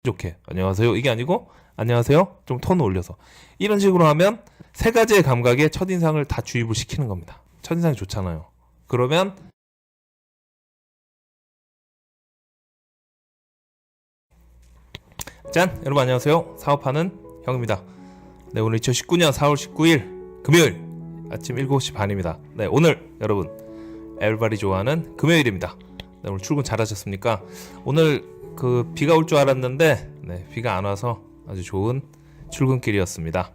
좋게 안녕하세요 이게 아니고 안녕하세요 좀 톤을 올려서 이런 식으로 하면 세 가지의 감각에 첫인상을 다 주입을 시키는 겁니다. 첫인상이 좋잖아요. 그러면 짠! 여러분 안녕하세요. 사업하는 형입니다. 네, 오늘 2019년 4월 19일 금요일 아침 7시 반입니다. 네, 오늘 여러분 에브리바디 좋아하는 금요일입니다. 네, 오늘 출근 잘하셨습니까? 오늘 비가 올 줄 알았는데 네, 비가 안 와서 아주 좋은 출근길이었습니다.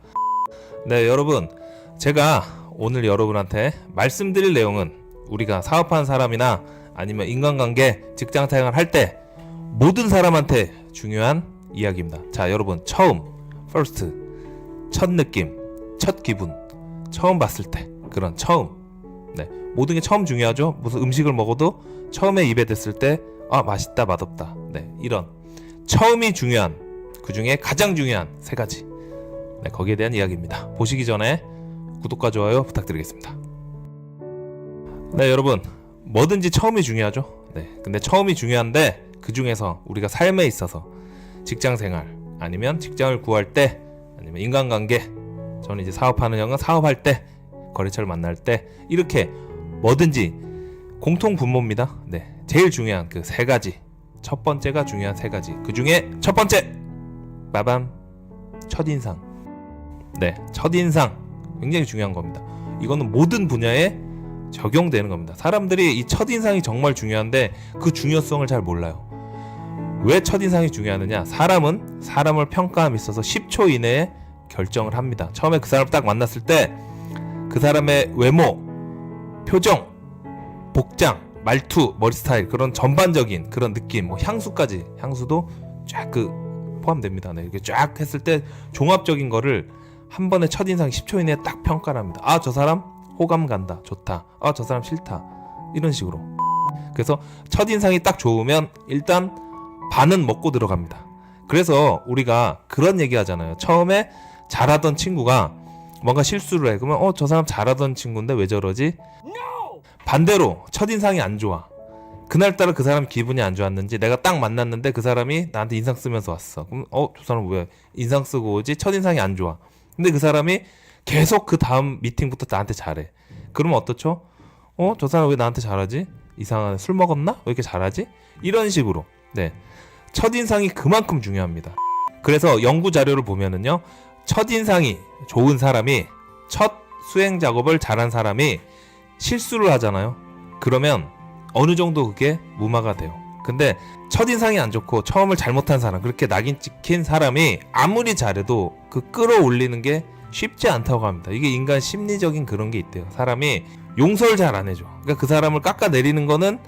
네, 여러분 제가 오늘 여러분한테 말씀드릴 내용은 우리가 사업하는 사람이나 아니면 인간관계, 직장생활 할 때 모든 사람한테 중요한 이야기입니다. 자, 여러분 처음, first, 첫 느낌, 첫 기분, 처음 봤을 때 그런 처음. 네, 모든 게 처음 중요하죠. 무슨 음식을 먹어도 처음에 입에 댔을 때 아, 맛있다, 맛없다. 네, 이런 처음이 중요한, 그 중에 가장 중요한 세 가지. 네, 거기에 대한 이야기입니다. 보시기 전에 구독과 좋아요 부탁드리겠습니다. 네, 여러분 뭐든지 처음이 중요하죠. 네, 근데 처음이 중요한데 그 중에서 우리가 삶에 있어서 직장생활 아니면 직장을 구할 때 아니면 인간관계, 저는 이제 사업하는 형은 사업할 때, 거래처를 만날 때 이렇게 뭐든지 공통 분모입니다. 네, 제일 중요한 그 세 가지, 첫 번째가 중요한 세 가지. 그 중에 첫 번째, 빠밤, 첫인상. 네, 첫인상 굉장히 중요한 겁니다. 이거는 모든 분야에 적용되는 겁니다. 사람들이 이 첫인상이 정말 중요한데 그 중요성을 잘 몰라요. 왜 첫인상이 중요하느냐? 사람은 사람을 평가함에 있어서 10초 이내에 결정을 합니다. 처음에 그 사람을 딱 만났을 때 그 사람의 외모, 표정, 복장, 말투, 머리 스타일, 그런 전반적인 그런 느낌, 뭐 향수까지, 향수도 쫙 포함됩니다. 네, 이렇게 쫙 했을 때 종합적인 거를 한 번에 첫인상 10초 이내에 딱 평가를 합니다. 아, 저 사람 호감 간다, 좋다. 아, 저 사람 싫다. 이런 식으로. 그래서 첫인상이 딱 좋으면 일단 반은 먹고 들어갑니다. 그래서 우리가 그런 얘기 하잖아요. 처음에 잘하던 친구가 뭔가 실수를 해. 그러면 저 사람 잘하던 친구인데 왜 저러지? 반대로 첫인상이 안 좋아. 그날따라 그 사람 기분이 안 좋았는지, 내가 딱 만났는데 그 사람이 나한테 인상 쓰면서 왔어. 그럼 저 사람 왜 인상 쓰고 오지? 첫인상이 안 좋아. 근데 그 사람이 계속 그 다음 미팅부터 나한테 잘해. 그러면 어떻죠? 저 사람 왜 나한테 잘하지? 이상하네. 술 먹었나? 왜 이렇게 잘하지? 이런 식으로. 네, 첫인상이 그만큼 중요합니다. 그래서 연구 자료를 보면은요, 첫인상이 좋은 사람이, 첫 수행 작업을 잘한 사람이 실수를 하잖아요. 그러면 어느 정도 그게 무마가 돼요. 근데 첫인상이 안 좋고 처음을 잘못한 사람, 그렇게 낙인 찍힌 사람이 아무리 잘해도 그 끌어올리는 게 쉽지 않다고 합니다. 이게 인간 심리적인 그런 게 있대요. 사람이 용서를 잘 안 해줘. 그러니까 그 사람을 깎아내리는 거는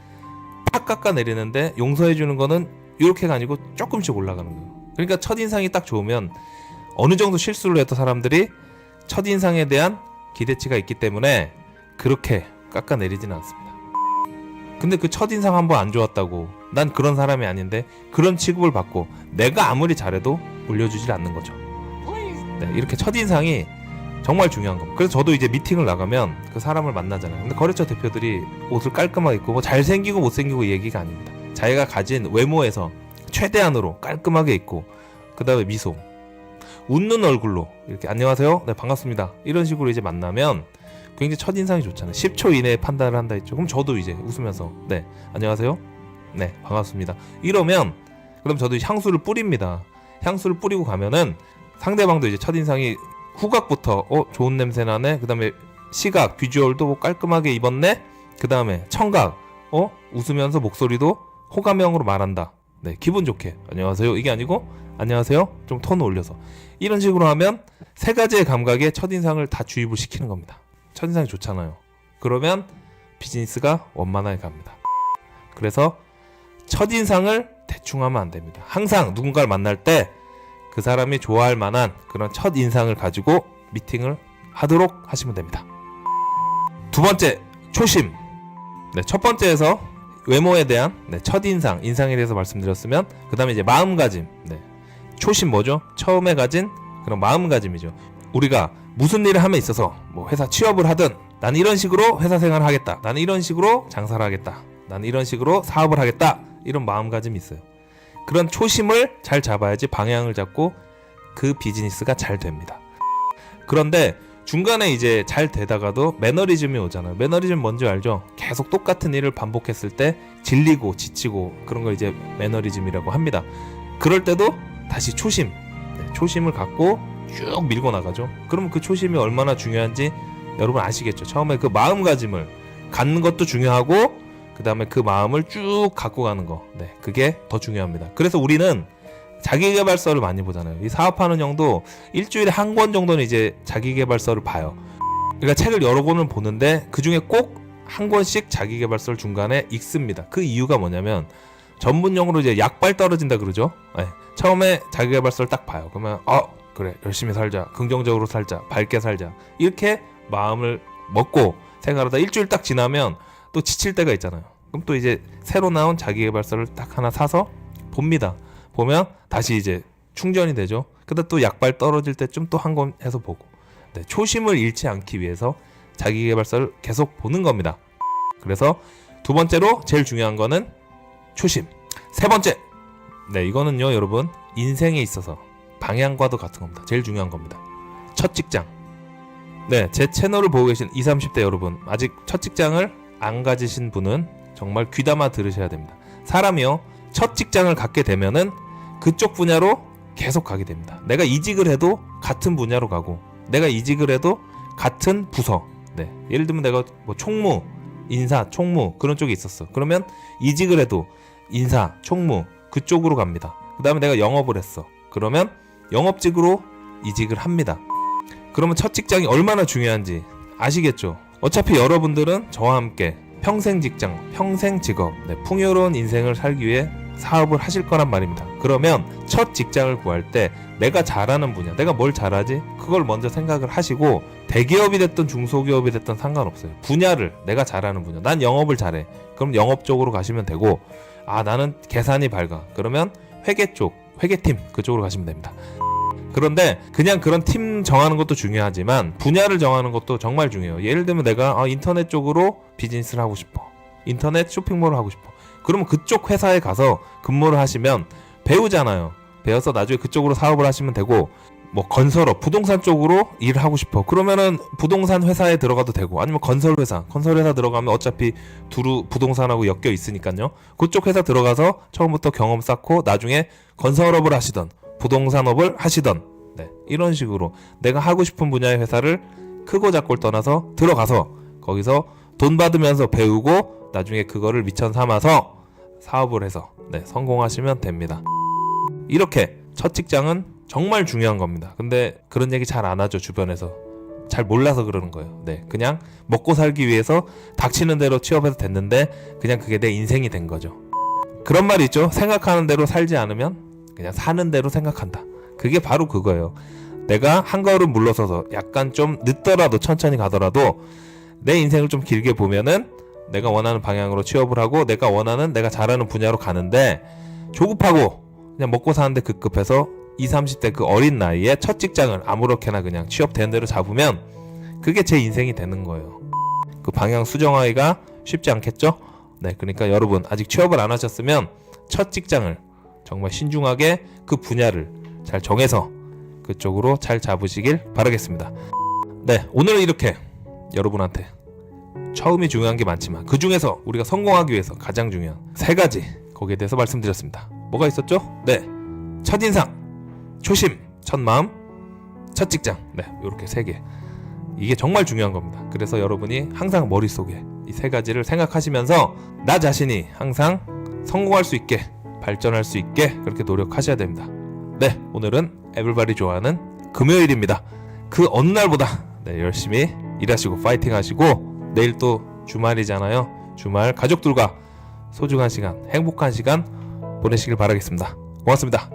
팍 깎아내리는데 용서해주는 거는 이렇게가 아니고 조금씩 올라가는 거예요. 그러니까 첫인상이 딱 좋으면 어느 정도 실수를 했던 사람들이 첫인상에 대한 기대치가 있기 때문에 그렇게 깎아내리지는 않습니다. 근데 그 첫인상 한번 안 좋았다고 난 그런 사람이 아닌데 그런 취급을 받고 내가 아무리 잘해도 올려주질 않는 거죠. 네, 이렇게 첫인상이 정말 중요한 겁니다. 그래서 저도 이제 미팅을 나가면 그 사람을 만나잖아요. 근데 거래처 대표들이 옷을 깔끔하게 입고 뭐 잘생기고 못생기고 얘기가 아닙니다. 자기가 가진 외모에서 최대한으로 깔끔하게 입고, 그 다음에 미소, 웃는 얼굴로 이렇게 안녕하세요, 네 반갑습니다, 이런 식으로 이제 만나면 굉장히 첫인상이 좋잖아요. 10초 이내에 판단을 한다 했죠. 그럼 저도 이제 웃으면서 네 안녕하세요, 네 반갑습니다, 이러면 그럼 저도 향수를 뿌립니다. 향수를 뿌리고 가면은 상대방도 이제 첫인상이 후각부터 좋은 냄새 나네, 그 다음에 시각, 비주얼도 뭐 깔끔하게 입었네, 그 다음에 청각, 웃으면서 목소리도 호감형으로 말한다. 네, 기분 좋게 안녕하세요 이게 아니고 안녕하세요 좀 톤을 올려서 이런 식으로 하면 세 가지의 감각에 첫인상을 다 주입을 시키는 겁니다. 첫인상이 좋잖아요. 그러면 비즈니스가 원만하게 갑니다. 그래서 첫인상을 대충 하면 안 됩니다. 항상 누군가를 만날 때 그 사람이 좋아할 만한 그런 첫인상을 가지고 미팅을 하도록 하시면 됩니다. 두 번째, 초심. 네, 첫 번째에서 외모에 대한 첫인상, 인상에 대해서 말씀드렸으면, 그 다음에 이제 마음가짐. 네, 초심 뭐죠? 처음에 가진 그런 마음가짐이죠. 우리가 무슨 일을 함에 있어서 뭐 회사 취업을 하든, 나는 이런 식으로 회사 생활을 하겠다, 나는 이런 식으로 장사를 하겠다, 나는 이런 식으로 사업을 하겠다, 이런 마음가짐이 있어요. 그런 초심을 잘 잡아야지 방향을 잡고 그 비즈니스가 잘 됩니다. 그런데 중간에 이제 잘 되다가도 매너리즘이 오잖아요. 매너리즘 뭔지 알죠? 계속 똑같은 일을 반복했을 때 질리고 지치고 그런 걸 이제 매너리즘이라고 합니다. 그럴 때도 다시 초심을 갖고 쭉 밀고 나가죠. 그러면 그 초심이 얼마나 중요한지 여러분 아시겠죠? 처음에 그 마음가짐을 갖는 것도 중요하고 그 다음에 그 마음을 쭉 갖고 가는 거, 그게 더 중요합니다. 그래서 우리는 자기계발서를 많이 보잖아요. 이 사업하는 형도 일주일에 한 권 정도는 이제 자기계발서를 봐요. 그러니까 책을 여러 권을 보는데 그 중에 꼭 한 권씩 자기계발서를 중간에 읽습니다. 그 이유가 뭐냐면 전문용어로 이제 약발 떨어진다 그러죠. 처음에 자기계발서를 딱 봐요. 그러면 그래, 열심히 살자, 긍정적으로 살자, 밝게 살자, 이렇게 마음을 먹고 생활하다 일주일 딱 지나면 또 지칠 때가 있잖아요. 그럼 또 이제 새로 나온 자기계발서를 딱 하나 사서 봅니다. 보면 다시 이제 충전이 되죠. 근데 또 약발 떨어질 때쯤 또 한 권 해서 보고, 초심을 잃지 않기 위해서 자기계발서를 계속 보는 겁니다. 그래서 두 번째로 제일 중요한 거는 초심. 세 번째, 이거는요 여러분, 인생에 있어서 방향과도 같은 겁니다. 제일 중요한 겁니다. 첫 직장. 제 채널을 보고 계신 20, 30대 여러분, 아직 첫 직장을 안 가지신 분은 정말 귀담아 들으셔야 됩니다. 사람이요, 첫 직장을 갖게 되면은 그쪽 분야로 계속 가게 됩니다. 내가 이직을 해도 같은 분야로 가고, 내가 이직을 해도 같은 부서. 예를 들면 내가 뭐 총무, 인사, 총무 그런 쪽에 있었어. 그러면 이직을 해도 인사, 총무 그쪽으로 갑니다. 그 다음에 내가 영업을 했어. 그러면 영업직으로 이직을 합니다. 그러면 첫 직장이 얼마나 중요한지 아시겠죠? 어차피 여러분들은 저와 함께 평생 직장, 평생 직업, 풍요로운 인생을 살기 위해 사업을 하실 거란 말입니다. 그러면 첫 직장을 구할 때 내가 잘하는 분야, 내가 뭘 잘하지? 그걸 먼저 생각을 하시고, 대기업이 됐든 중소기업이 됐든 상관없어요. 분야를, 내가 잘하는 분야, 난 영업을 잘해. 그럼 영업 쪽으로 가시면 되고, 나는 계산이 밝아. 그러면 회계 쪽, 회계팀 그쪽으로 가시면 됩니다. 그런데 그냥 그런 팀 정하는 것도 중요하지만 분야를 정하는 것도 정말 중요해요. 예를 들면 내가 인터넷 쪽으로 비즈니스를 하고 싶어. 인터넷 쇼핑몰을 하고 싶어. 그러면 그쪽 회사에 가서 근무를 하시면 배우잖아요. 배워서 나중에 그쪽으로 사업을 하시면 되고, 뭐 건설업, 부동산 쪽으로 일을 하고 싶어. 그러면은 부동산 회사에 들어가도 되고, 아니면 건설회사 들어가면 어차피 두루 부동산하고 엮여 있으니까요. 그쪽 회사 들어가서 처음부터 경험 쌓고 나중에 건설업을 하시던 부동산업을 하시던, 이런 식으로 내가 하고 싶은 분야의 회사를 크고 작고를 떠나서 들어가서 거기서 돈 받으면서 배우고 나중에 그거를 미천 삼아서 사업을 해서 성공하시면 됩니다. 이렇게 첫 직장은 정말 중요한 겁니다. 근데 그런 얘기 잘 안 하죠. 주변에서 잘 몰라서 그러는 거예요. 그냥 먹고 살기 위해서 닥치는 대로 취업해서 됐는데 그냥 그게 내 인생이 된 거죠. 그런 말이 있죠. 생각하는 대로 살지 않으면 그냥 사는 대로 생각한다. 그게 바로 그거예요. 내가 한 걸음 물러서서 약간 좀 늦더라도 천천히 가더라도 내 인생을 좀 길게 보면은 내가 원하는 방향으로 취업을 하고 내가 원하는, 내가 잘하는 분야로 가는데, 조급하고 그냥 먹고 사는데 급급해서 20, 30대 그 어린 나이에 첫 직장을 아무렇게나 그냥 취업되는 대로 잡으면 그게 제 인생이 되는 거예요. 그 방향 수정하기가 쉽지 않겠죠? 그러니까 여러분 아직 취업을 안 하셨으면 첫 직장을 정말 신중하게 그 분야를 잘 정해서 그쪽으로 잘 잡으시길 바라겠습니다. 오늘 이렇게 여러분한테 처음이 중요한 게 많지만 그 중에서 우리가 성공하기 위해서 가장 중요한 3가지, 거기에 대해서 말씀드렸습니다. 뭐가 있었죠? 첫인상, 초심, 첫마음, 첫 직장. 이렇게 3개. 이게 정말 중요한 겁니다. 그래서 여러분이 항상 머릿속에 이 3가지를 생각하시면서 나 자신이 항상 성공할 수 있게, 발전할 수 있게 그렇게 노력하셔야 됩니다. 오늘은 에블바디 좋아하는 금요일입니다. 그 어느 날보다 열심히 일하시고 파이팅 하시고, 내일 또 주말이잖아요. 주말 가족들과 소중한 시간, 행복한 시간 보내시길 바라겠습니다. 고맙습니다.